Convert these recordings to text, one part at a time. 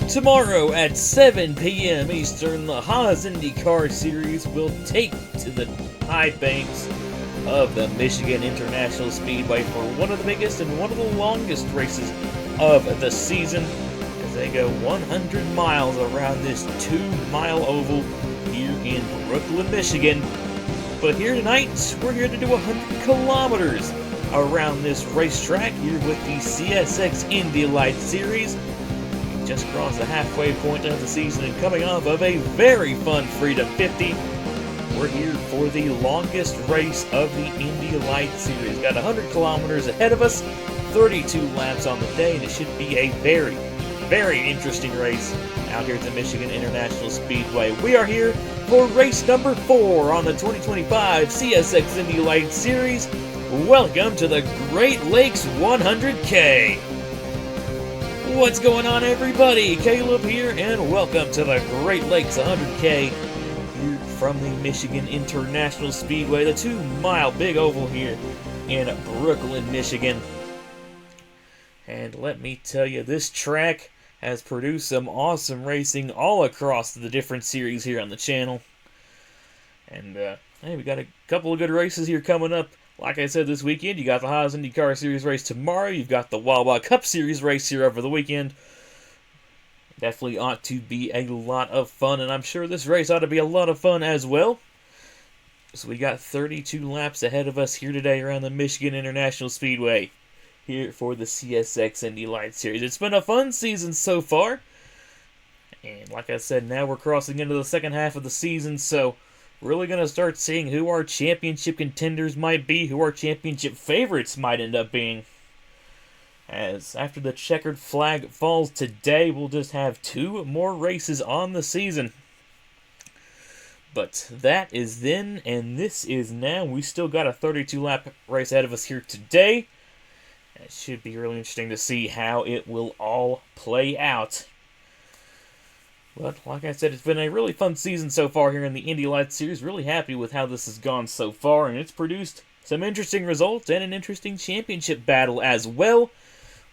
Tomorrow at 7 p.m. Eastern, the Haas IndyCar Series will take to the high banks of the Michigan International Speedway for one of the biggest and one of the longest races of the season as they go 100 miles around this 2-mile oval here in Brooklyn, Michigan. But here tonight, we're here to do 100 kilometers around this racetrack here with the CSX IndyLights Series. We just crossed the halfway point of the season and coming off of a very fun Freedom 50. We're here for the longest race of the IndyLights Series. Got 100 kilometers ahead of us, 32 laps on the day, and it should be a very, very interesting race out here at the Michigan International Speedway. We are here for race number 4 on the 2025 CSX IndyLights Series. Welcome to the Great Lakes 100K. What's going on, everybody? Caleb here, and welcome to the Great Lakes 100K here from the Michigan International Speedway, the 2-mile big oval here in Brooklyn, Michigan. And let me tell you, this track has produced some awesome racing all across the different series here on the channel. And, hey, we got a couple of good races here coming up. Like I said, this weekend, you got the Haas IndyCar Series race tomorrow. You've got the Wawa Cup Series race here over the weekend. Definitely ought to be a lot of fun, and I'm sure this race ought to be a lot of fun as well. So we got 32 laps ahead of us here today around the Michigan International Speedway here for the CSX IndyLights Series. It's been a fun season so far. And like I said, now we're crossing into the second half of the season, so really going to start seeing who our championship contenders might be, who our championship favorites might end up being. As after the checkered flag falls today, we'll just have 2 more races on the season. But that is then, and this is now. We still got a 32-lap race ahead of us here today. It should be really interesting to see how it will all play out. But like I said, it's been a really fun season so far here in the IndyLights Series. Really happy with how this has gone so far, and it's produced some interesting results and an interesting championship battle as well,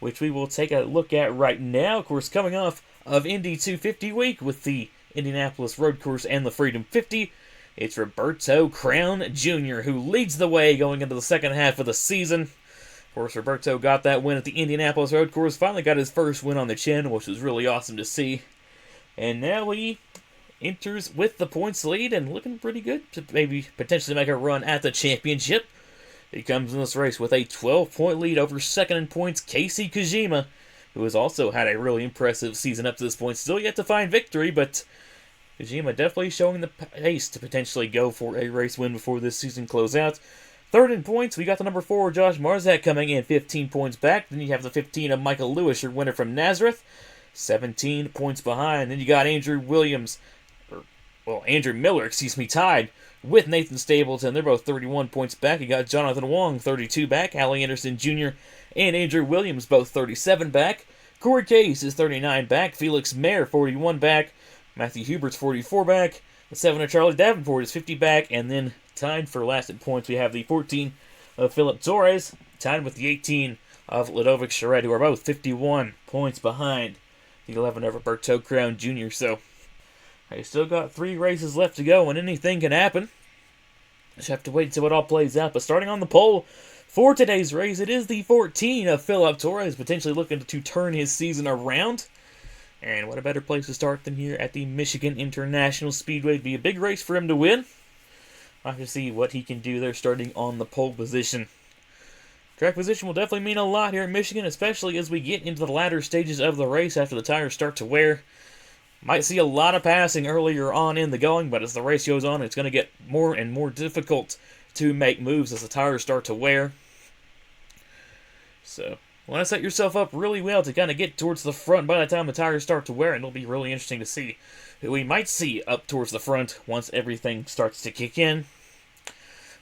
which we will take a look at right now. Of course, coming off of Indy 250 week with the Indianapolis Road Course and the Freedom 50, it's Roberto Crown Jr. who leads the way going into the second half of the season. Of course, Roberto got that win at the Indianapolis Road Course, finally got his first win on the channel, which was really awesome to see. And now he enters with the points lead and looking pretty good to maybe potentially make a run at the championship. He comes in this race with a 12-point lead over second in points, Casey Kojima, who has also had a really impressive season up to this point. Still yet to find victory, but Kojima definitely showing the pace to potentially go for a race win before this season closes out. Third in points, we got the number 4, Josh Marzak, coming in 15 points back. Then you have the 15 of Michael Lewis, your winner from Nazareth, 17 points behind. Then you got Andrew Miller, tied with Nathan Stapleton. They're both 31 points back. You got Jonathan Wong, 32 back. Allie Anderson Jr. and Andrew Williams, both 37 back. Corey Case is 39 back. Felix Mayer, 41 back. Matthew Hubert's 44 back. The 7 of Charlie Davenport is 50 back. And then tied for last in points, we have the 14 of Philip Torres, tied with the 18 of Ludovic Charette, who are both 51 points behind the 11 of Roberto Crown Jr. So, I still got 3 races left to go, and anything can happen. Just have to wait until it all plays out. But starting on the pole for today's race, it is the 14 of Philip Torres, potentially looking to turn his season around. And what a better place to start than here at the Michigan International Speedway. It'd be a big race for him to win. I'll have to see what he can do there starting on the pole position. Track position will definitely mean a lot here in Michigan, especially as we get into the latter stages of the race after the tires start to wear. Might see a lot of passing earlier on in the going, but as the race goes on, it's going to get more and more difficult to make moves as the tires start to wear. So, you want to set yourself up really well to kind of get towards the front by the time the tires start to wear, and it'll be really interesting to see who we might see up towards the front once everything starts to kick in.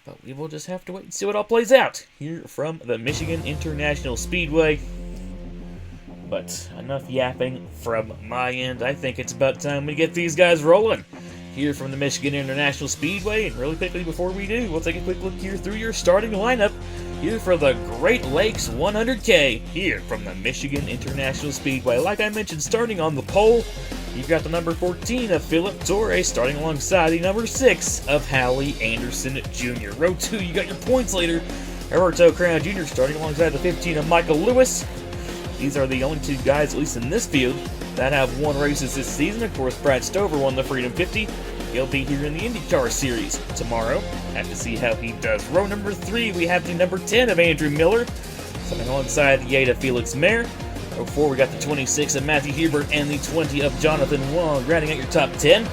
But we will just have to wait and see what all plays out here from the Michigan International Speedway. But enough yapping from my end. I think it's about time we get these guys rolling here from the Michigan International Speedway. And really quickly before we do, we'll take a quick look here through your starting lineup here for the Great Lakes 100K here from the Michigan International Speedway. Like I mentioned, starting on the pole, you've got the number 14 of Philip Torres starting alongside the number 6 of Hallie Anderson Jr. Row 2, you got your points leader, Alberto Crown Jr. starting alongside the 15 of Michael Lewis. These are the only two guys, at least in this field, that have won races this season. Of course, Brad Stover won the Freedom 50. He'll be here in the IndyCar Series tomorrow. Have to see how he does. Row number 3, we have the number 10 of Andrew Miller, starting alongside the 8 of Felix Mayer. Row 4, we got the 26 of Matthew Hubert and the 20 of Jonathan Wong. Rounding out your top 10,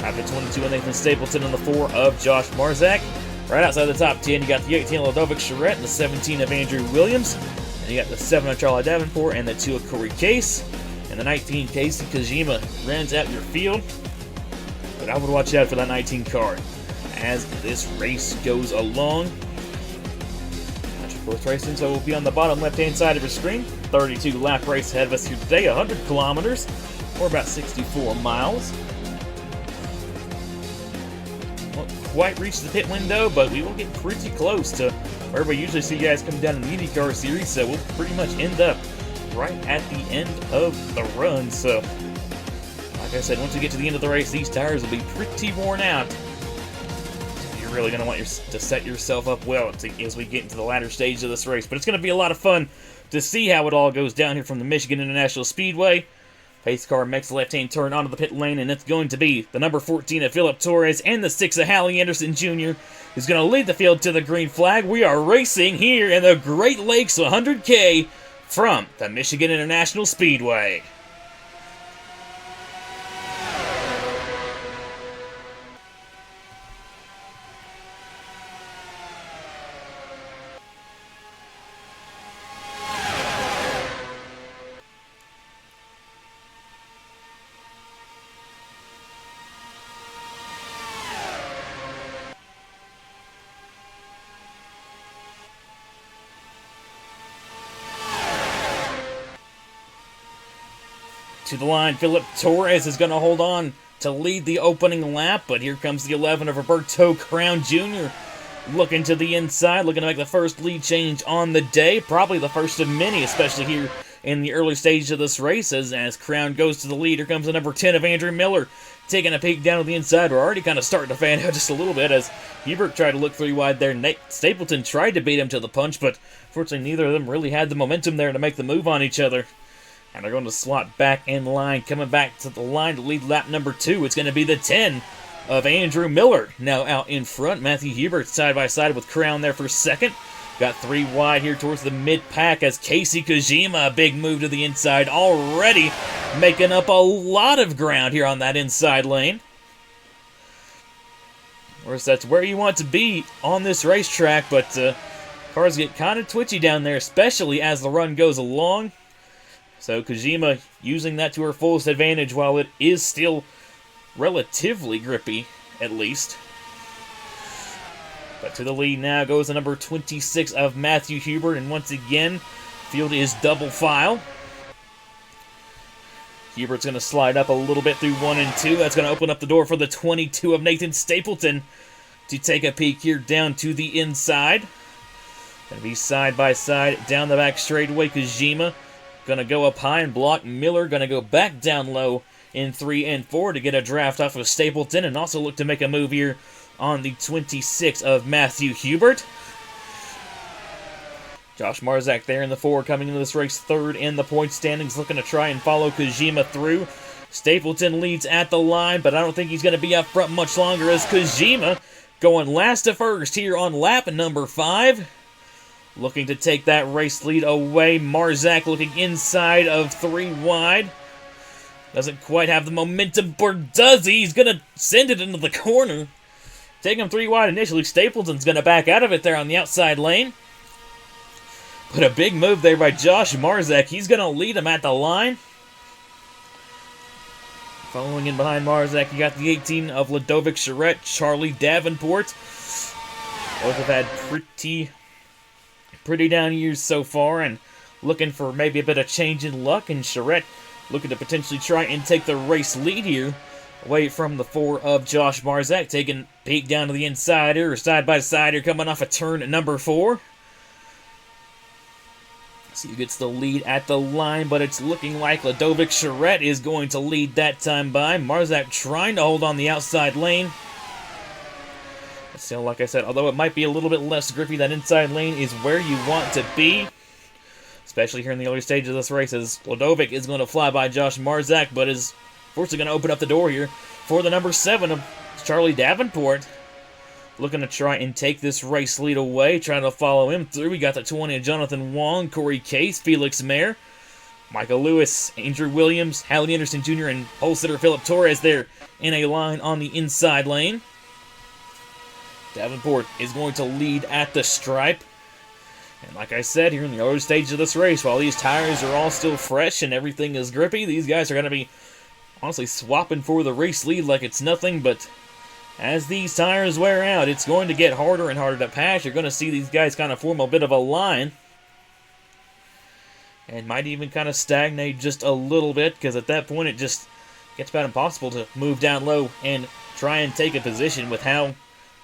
have the 22 of Nathan Stapleton and the 4 of Josh Marzak. Right outside the top 10, you got the 18 of Ludovic Charette and the 17 of Andrew Williams. And you got the 7 of Charlie Davenport and the 2 of Corey Case. And the 19, Casey Kojima, rounds out your field. But I would watch out for that 19 car as this race goes along. Fourth racing, so we'll be on the bottom left-hand side of your screen. 32 lap race ahead of us here today, 100 kilometers, or about 64 miles. Won't quite reach the pit window, but we will get pretty close to where we usually see guys come down in the IndyCar Series, so we'll pretty much end up right at the end of the run. So, like I said, once we get to the end of the race, these tires will be pretty worn out. So you're really going to want to set yourself up well as we get into the latter stage of this race. But it's going to be a lot of fun to see how it all goes down here from the Michigan International Speedway. Pace car makes the left-hand turn onto the pit lane, and it's going to be the number 14 of Philip Torres and the 6 of Hallie Anderson Jr. who's going to lead the field to the green flag. We are racing here in the Great Lakes 100K from the Michigan International Speedway. To the line, Philip Torres is going to hold on to lead the opening lap, but here comes the 11 of Roberto Crown Jr. looking to the inside, looking to make the first lead change on the day, probably the first of many, especially here in the early stages of this race. As Crown goes to the lead, here comes the number 10 of Andrew Miller, taking a peek down to the inside. We're already kind of starting to fan out just a little bit as Hubert tried to look 3 wide there. Nate Stapleton tried to beat him to the punch, but fortunately neither of them really had the momentum there to make the move on each other. And they're going to slot back in line. Coming back to the line to lead lap number 2. It's going to be the 10 of Andrew Miller. Now out in front. Matthew Hubert side by side with Crown there for second. Got 3 wide here towards the mid-pack as Casey Kojima, a big move to the inside, already making up a lot of ground here on that inside lane. Of course, that's where you want to be on this racetrack, but cars get kind of twitchy down there, especially as the run goes along. So Kojima using that to her fullest advantage while it is still relatively grippy, at least. But to the lead now goes the number 26 of Matthew Hubert, and once again, field is double file. Hubert's going to slide up a little bit through 1 and 2. That's going to open up the door for the 22 of Nathan Stapleton to take a peek here down to the inside. Going to be side by side down the back straightaway. Kojima going to go up high and block Miller. Going to go back down low in 3 and 4 to get a draft off of Stapleton and also look to make a move here on the 26 of Matthew Hubert. Josh Marzak there in the 4 coming into this race third in the point standings, looking to try and follow Kojima through. Stapleton leads at the line, but I don't think he's going to be up front much longer as Kojima going last to first here on lap number 5. Looking to take that race lead away. Marzak looking inside of 3 wide. Doesn't quite have the momentum, or does he? He's going to send it into the corner. Take him 3 wide initially. Stapleton's going to back out of it there on the outside lane. But a big move there by Josh Marzak. He's going to lead him at the line. Following in behind Marzak, you got the 18 of Ludovic Charette, Charlie Davenport. Both have had pretty down years so far, and looking for maybe a bit of change in luck. And Charette looking to potentially try and take the race lead here, away from the 4 of Josh Marzak, taking a peek down to the inside here, side by side here, coming off of turn number 4. See who gets the lead at the line, but it's looking like Ludovic Charette is going to lead that time by. Marzak trying to hold on the outside lane. Still, like I said, although it might be a little bit less grippy, that inside lane is where you want to be. Especially here in the early stage of this race, as Ludovic is going to fly by Josh Marzak, but is fortunately going to open up the door here for the number 7 of Charlie Davenport. Looking to try and take this race lead away, trying to follow him through. We got the 20 of Jonathan Wong, Corey Case, Felix Mayer, Michael Lewis, Andrew Williams, Hallie Anderson Jr., and pole sitter Philip Torres there in a line on the inside lane. Davenport is going to lead at the stripe. And like I said, here in the early stage of this race, while these tires are all still fresh and everything is grippy, these guys are going to be honestly swapping for the race lead like it's nothing, but as these tires wear out, it's going to get harder and harder to pass. You're going to see these guys kind of form a bit of a line. And might even kind of stagnate just a little bit, because at that point it just gets about impossible to move down low and try and take a position with how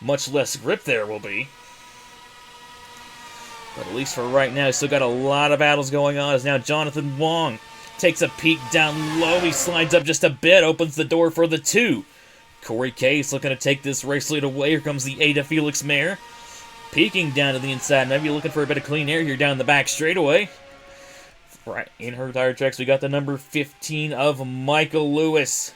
much less grip there will be. But at least for right now, still got a lot of battles going on, as now Jonathan Wong takes a peek down low. He slides up just a bit, opens the door for the 2. Corey Case looking to take this race lead away. Here comes the 8 of Felix Mayer. Peeking down to the inside, maybe looking for a bit of clean air here down the back straightaway. Right in her tire tracks, we got the number 15 of Michael Lewis.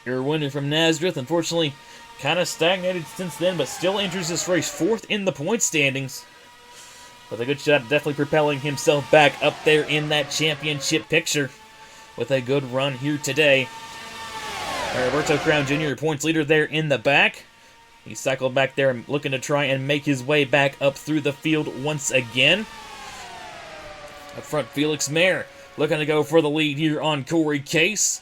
Your winner from Nazareth, unfortunately, kind of stagnated since then, but still enters this race 4th in the point standings. With a good shot, definitely propelling himself back up there in that championship picture with a good run here today. Roberto Crown Jr., points leader there in the back. He cycled back there looking to try and make his way back up through the field once again. Up front, Felix Mayer looking to go for the lead here on Corey Case.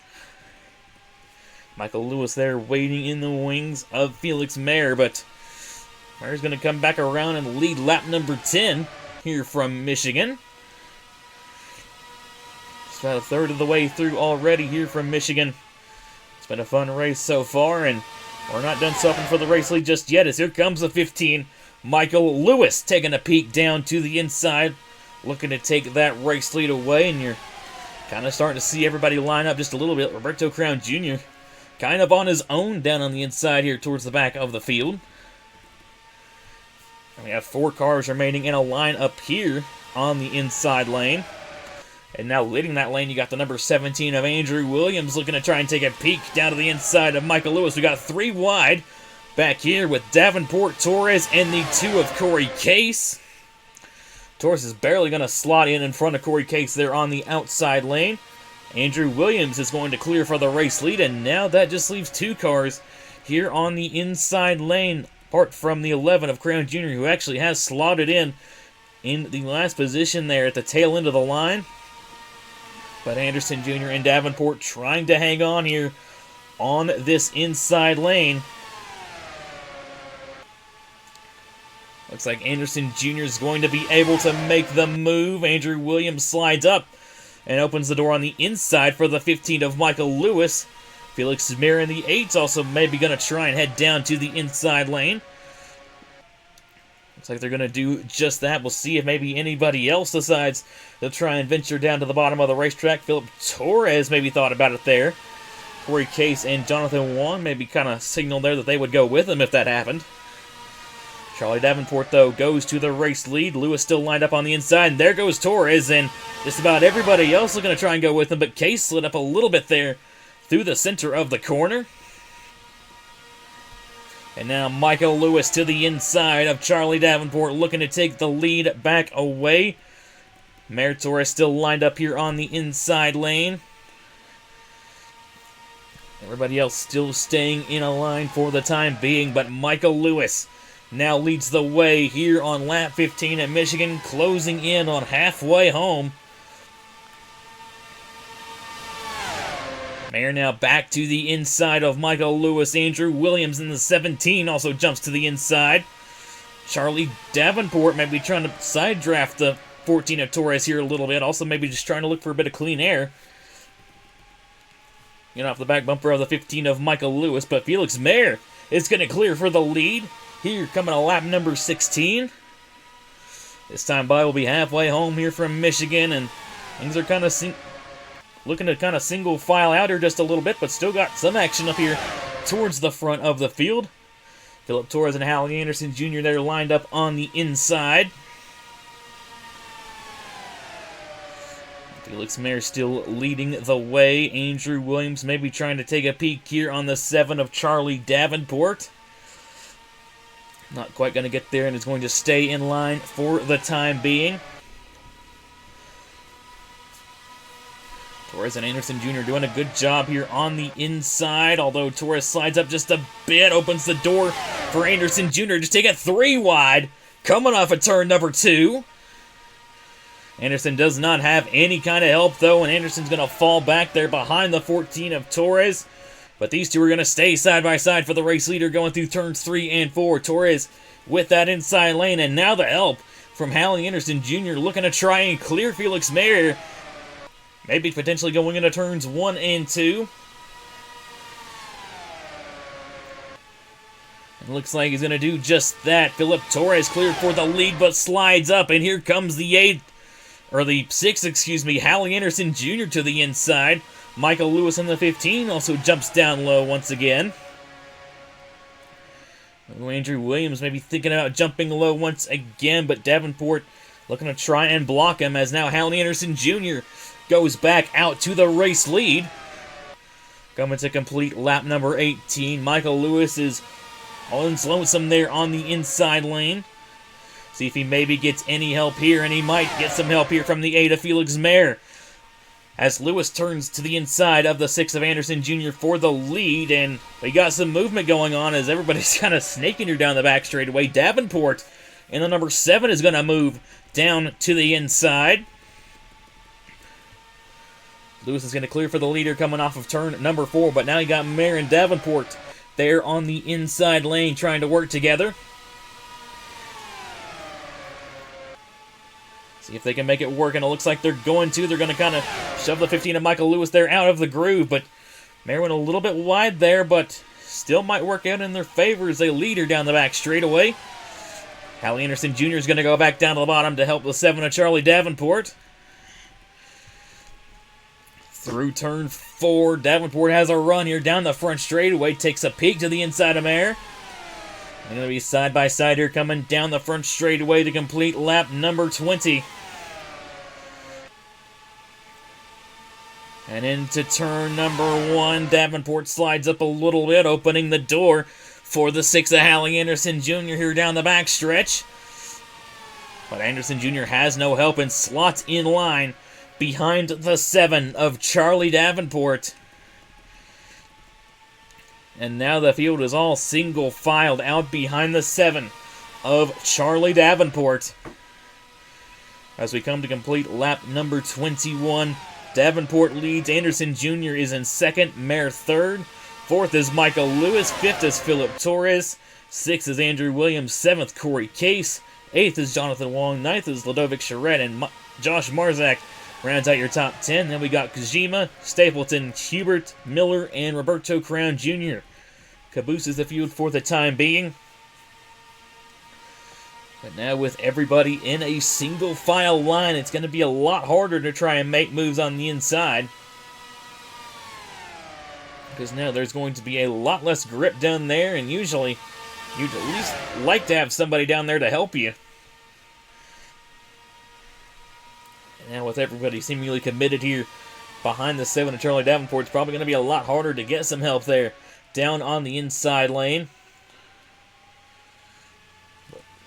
Michael Lewis there waiting in the wings of Felix Mayer, but Mayer's going to come back around and lead lap number 10 here from Michigan. It's about a third of the way through already here from Michigan. It's been a fun race so far, and we're not done suffering for the race lead just yet, as here comes the 15, Michael Lewis, taking a peek down to the inside, looking to take that race lead away, and you're kind of starting to see everybody line up just a little bit. Roberto Crown Jr. kind of on his own down on the inside here towards the back of the field. And we have 4 cars remaining in a line up here on the inside lane. And now leading that lane, you got the number 17 of Andrew Williams looking to try and take a peek down to the inside of Michael Lewis. We got 3 wide back here with Davenport, Torres, and the 2 of Corey Case. Torres is barely going to slot in front of Corey Case there on the outside lane. Andrew Williams is going to clear for the race lead, and now that just leaves 2 cars here on the inside lane, apart from the 11 of Crown Jr., who actually has slotted in the last position there at the tail end of the line. But Anderson Jr. and Davenport trying to hang on here on this inside lane. Looks like Anderson Jr. is going to be able to make the move. Andrew Williams slides up and opens the door on the inside for the 15 of Michael Lewis. Felix Mayer and the 8's also maybe going to try and head down to the inside lane. Looks like they're going to do just that. We'll see if maybe anybody else decides to try and venture down to the bottom of the racetrack. Philip Torres maybe thought about it there. Corey Case and Jonathan Wong maybe kind of signaled there that they would go with him if that happened. Charlie Davenport, though, goes to the race lead. Lewis still lined up on the inside, and there goes Torres, and just about everybody else is going to try and go with him, but Case slid up a little bit there through the center of the corner. And now Michael Lewis to the inside of Charlie Davenport, looking to take the lead back away. Mayer Torres still lined up here on the inside lane. Everybody else still staying in a line for the time being, but Michael Lewis now leads the way here on lap 15 at Michigan, closing in on halfway home. Mayer now back to the inside of Michael Lewis. Andrew Williams in the 17 also jumps to the inside. Charlie Davenport may be trying to side draft the 14 of Torres here a little bit. Also maybe just trying to look for a bit of clean air. Get off the back bumper of the 15 of Michael Lewis, but Felix Mayer is going to clear for the lead. Here coming to lap number 16. This time by will be halfway home here from Michigan, and things are kind of looking to kind of single file out here just a little bit, but still got some action up here towards the front of the field. Philip Torres and Hal Anderson Jr. there lined up on the inside. Felix Mayer still leading the way. Andrew Williams maybe trying to take a peek here on the 7 of Charlie Davenport. Not quite going to get there and is going to stay in line for the time being. Torres and Anderson Jr. doing a good job here on the inside, although Torres slides up just a bit, opens the door for Anderson Jr. to take it 3 wide, coming off of turn number 2. Anderson does not have any kind of help, though, and Anderson's going to fall back there behind the 14 of Torres. But these two are going to stay side by side for the race leader going through turns 3 and 4. Torres with that inside lane, and now the help from Hallie Anderson Jr. looking to try and clear Felix Mayer. Maybe potentially going into turns 1 and 2. It looks like he's going to do just that. Philip Torres cleared for the lead, but slides up, and here comes the 6, Hallie Anderson Jr. to the inside. Michael Lewis in the 15 also jumps down low once again. Andrew Williams maybe thinking about jumping low once again, but Davenport looking to try and block him as now Hallie Anderson Jr. goes back out to the race lead. Coming to complete lap number 18. Michael Lewis is all lonesome there on the inside lane. See if he maybe gets any help here, and he might get some help here from the 8 of Felix Mayer. As Lewis turns to the inside of the 6 of Anderson Jr. for the lead, and we got some movement going on as everybody's kind of snaking here down the back straightaway. Davenport in the number 7 is going to move down to the inside. Lewis is going to clear for the leader coming off of turn number 4, but now you got Mayer and Davenport there on the inside lane trying to work together. See if they can make it work, and it looks like they're going to. They're going to kind of shove the 15 of Michael Lewis there out of the groove, but Mayer went a little bit wide there, but still might work out in their favor as they lead her down the back straightaway. Hallie Anderson Jr. is going to go back down to the bottom to help the 7 of Charlie Davenport. Through turn 4, Davenport has a run here down the front straightaway, takes a peek to the inside of Mayer. They're going to be side by side here coming down the front straightaway to complete lap number 20. And into turn number 1, Davenport slides up a little bit, opening the door for the 6 of Hallie Anderson Jr. here down the backstretch. But Anderson Jr. has no help and slots in line behind the 7 of Charlie Davenport. And now the field is all single-filed out behind the 7 of Charlie Davenport. As we come to complete lap number 21, Davenport leads. Anderson Jr. is in 2nd, Mayer 3rd. 4th is Michael Lewis. 5th is Philip Torres. 6th is Andrew Williams. 7th, Corey Case. 8th is Jonathan Wong. 9th is Ludovic Charette. And Josh Marzak rounds out your top 10. Then we got Kojima, Stapleton, Hubert, Miller, and Roberto Crown Jr. Cabooses the field for the time being. But now with everybody in a single file line, it's going to be a lot harder to try and make moves on the inside. Because now there's going to be a lot less grip down there, and usually you'd at least like to have somebody down there to help you. And now with everybody seemingly committed here behind the 7 of Charlie Davenport, it's probably going to be a lot harder to get some help there down on the inside lane.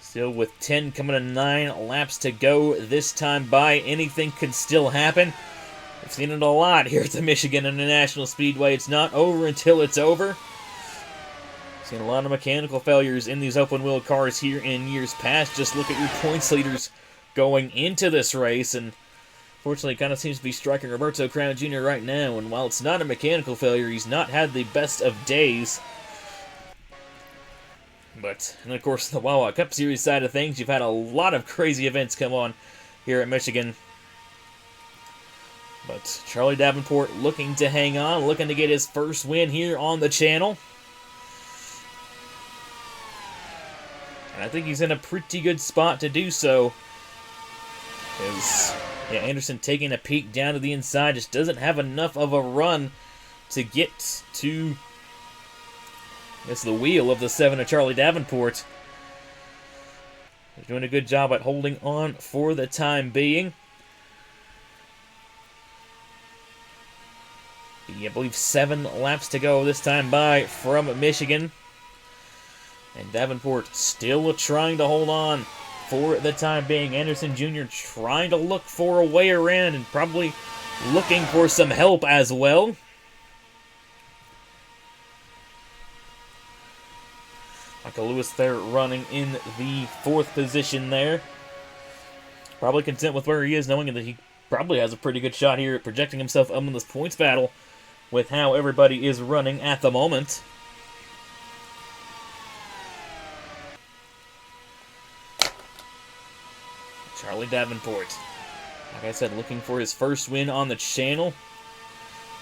Still with 10 coming to 9 laps to go this time by. Anything could still happen. We've seen it a lot here at the Michigan International Speedway. It's not over until it's over. Seen a lot of mechanical failures in these open-wheel cars here in years past. Just look at your points leaders going into this race, and fortunately it kind of seems to be striking Roberto Crown Jr. right now, and while it's not a mechanical failure, he's not had the best of days. But, and of course, the Wawa Cup Series side of things, you've had a lot of crazy events come on here at Michigan. But Charlie Davenport looking to hang on, looking to get his first win here on the channel. And I think he's in a pretty good spot to do so Yeah, Anderson taking a peek down to the inside, just doesn't have enough of a run to get to, I guess, the wheel of the 7 of Charlie Davenport. He's doing a good job at holding on for the time being. I believe 7 laps to go this time by from Michigan. And Davenport still trying to hold on for the time being. Anderson Jr. trying to look for a way around and probably looking for some help as well. Michael Lewis there running in the 4th position there. Probably content with where he is, knowing that he probably has a pretty good shot here at projecting himself up in this points battle with how everybody is running at the moment. Charlie Davenport, like I said, looking for his first win on the channel.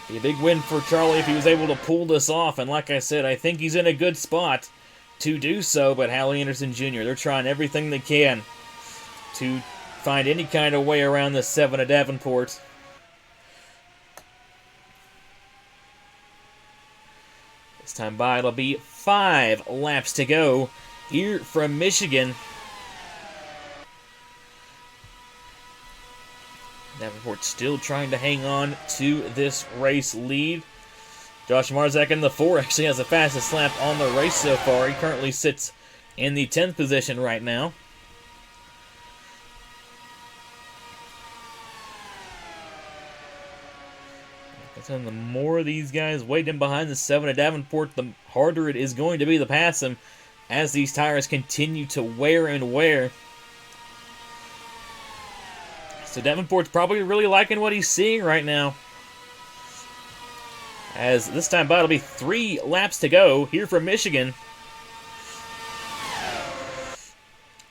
Be a big win for Charlie if he was able to pull this off, and like I said, I think he's in a good spot to do so, but Hallie Anderson Jr., they're trying everything they can to find any kind of way around the 7 of Davenport. This time by, it'll be 5 laps to go here from Michigan. Davenport still trying to hang on to this race lead. Josh Marzak in the 4 actually has the fastest lap on the race so far. He currently sits in the 10th position right now. And the more these guys wait in behind the 7 of Davenport, the harder it is going to be to pass him as these tires continue to wear and wear. So Davenport's probably really liking what he's seeing right now. As this time by, it'll be 3 laps to go here from Michigan.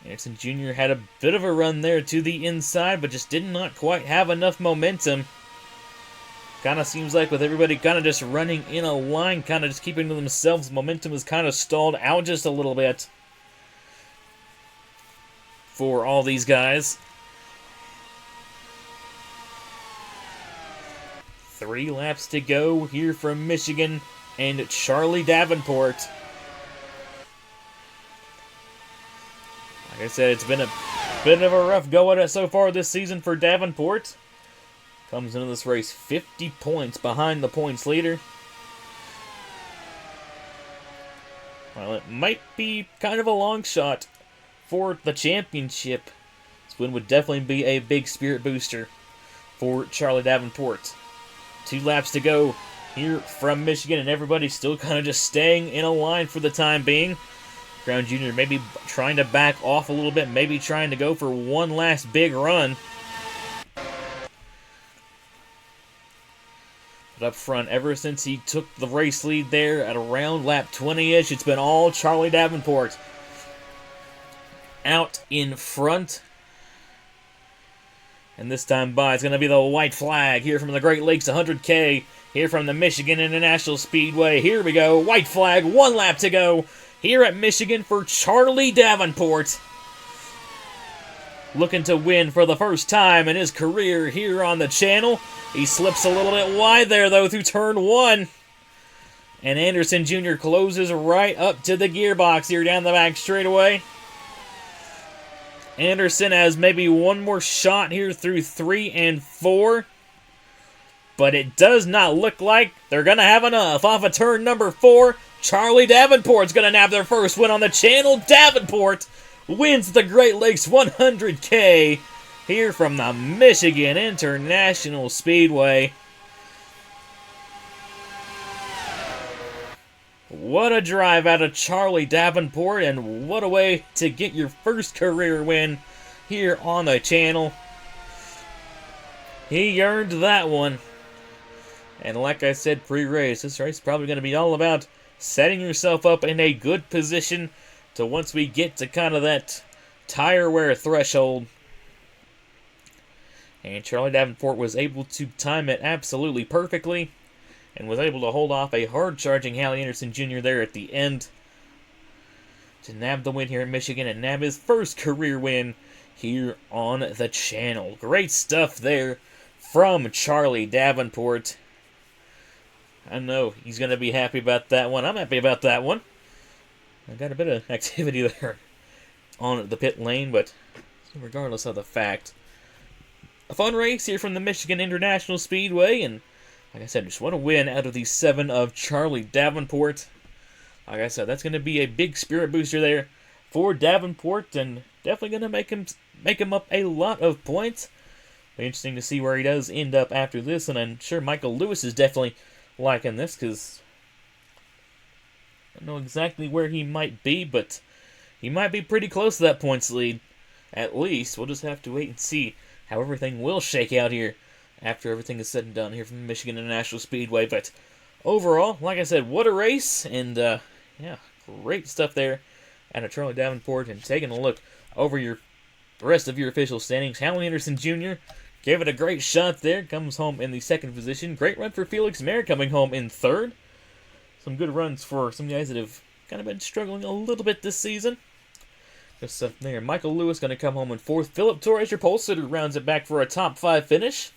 Anderson Jr. had a bit of a run there to the inside, but just did not quite have enough momentum. Kind of seems like with everybody kind of just running in a line, kind of just keeping to themselves, momentum is kind of stalled out just a little bit for all these guys. 3 laps to go here from Michigan and Charlie Davenport. Like I said, it's been a bit of a rough go at it so far this season for Davenport. Comes into this race 50 points behind the points leader. Well, it might be kind of a long shot for the championship. This win would definitely be a big spirit booster for Charlie Davenport. 2 laps to go here from Michigan, and everybody's still kind of just staying in a line for the time being. Brown Jr. maybe trying to back off a little bit, maybe trying to go for one last big run. But up front, ever since he took the race lead there at around lap 20-ish, it's been all Charlie Davenport out in front. And this time by, it's going to be the white flag here from the Great Lakes 100K, here from the Michigan International Speedway. Here we go, white flag, 1 lap to go here at Michigan for Charlie Davenport. Looking to win for the first time in his career here on the channel. He slips a little bit wide there, though, through turn 1. And Anderson Jr. closes right up to the gearbox here down the back straightaway. Anderson has maybe one more shot here through 3 and 4. But it does not look like they're going to have enough. Off of turn number 4, Charlie Davenport's going to nab their first win on the channel. Davenport wins the Great Lakes 100K here from the Michigan International Speedway. What a drive out of Charlie Davenport, and what a way to get your first career win here on the channel. He earned that one. And like I said pre-race, this race is probably going to be all about setting yourself up in a good position to once we get to kind of that tire wear threshold. And Charlie Davenport was able to time it absolutely perfectly and was able to hold off a hard-charging Hallie Anderson Jr. there at the end to nab the win here in Michigan and nab his first career win here on the channel. Great stuff there from Charlie Davenport. I know he's going to be happy about that one. I'm happy about that one. I got a bit of activity there on the pit lane, but regardless of the fact, a fun race here from the Michigan International Speedway, and like I said, just want to win out of the 7 of Charlie Davenport. Like I said, that's going to be a big spirit booster there for Davenport, and definitely going to make him up a lot of points. Be interesting to see where he does end up after this, and I'm sure Michael Lewis is definitely liking this, because I don't know exactly where he might be, but he might be pretty close to that points lead. At least, we'll just have to wait and see how everything will shake out here after everything is said and done here from Michigan International Speedway. But overall, like I said, what a race, and yeah, great stuff there out of Charlie Davenport. And taking a look over the rest of your official standings, Hallie Anderson Jr. gave it a great shot there, comes home in the 2nd position. Great run for Felix Mayer coming home in 3rd. Some good runs for some guys that have kind of been struggling a little bit this season. Good stuff there. Michael Lewis going to come home in 4th. Philip Torres, your pole sitter, rounds it back for a top 5 finish.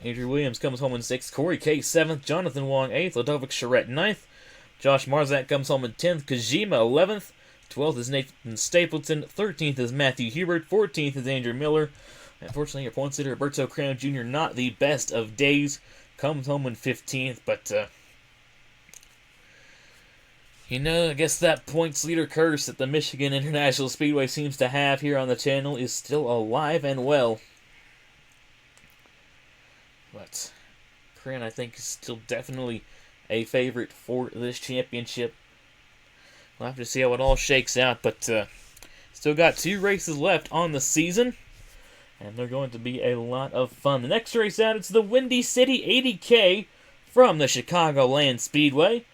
Andrew Williams comes home in 6th. Corey Kay 7th. Jonathan Wong 8th. Ludovic Charette 9th. Josh Marzak comes home in 10th. Kajima 11th. 12th is Nathan Stapleton. 13th is Matthew Hubert. 14th is Andrew Miller. Unfortunately, your point sitter, Roberto Crown Jr., not the best of days. Comes home in 15th, but you know, I guess that points leader curse that the Michigan International Speedway seems to have here on the channel is still alive and well. But Cran, I think, is still definitely a favorite for this championship. We'll have to see how it all shakes out, but still got 2 races left on the season, and they're going to be a lot of fun. The next race out, it's the Windy City 80K from the Chicagoland Speedway.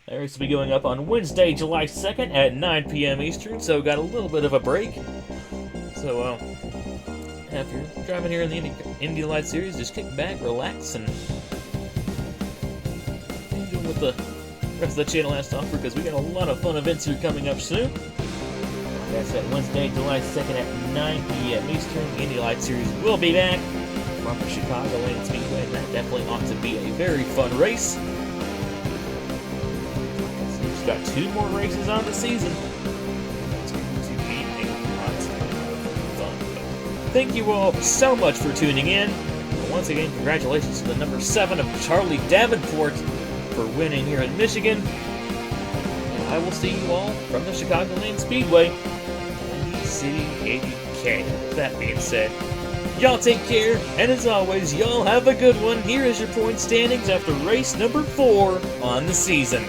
That race will be going up on Wednesday, July 2nd at 9 p.m. Eastern, so got a little bit of a break. So, if you're driving here in the IndyLights Series, just kick back, relax, and enjoy what the rest of the channel has to offer, because we got a lot of fun events here coming up soon. Like I said, Wednesday, July 2nd at 9 p.m. Eastern, the IndyLights Series will be back from the Chicagoland Speedway, and that definitely ought to be a very fun race. Got 2 more races on the season. It's going to be a lot of fun. Thank you all so much for tuning in. And once again, congratulations to the number 7 of Charlie Davenport for winning here in Michigan. And I will see you all from the Chicagoland Speedway in the City 80K. That being said, y'all take care, and as always, y'all have a good one. Here is your point standings after race number 4 on the season.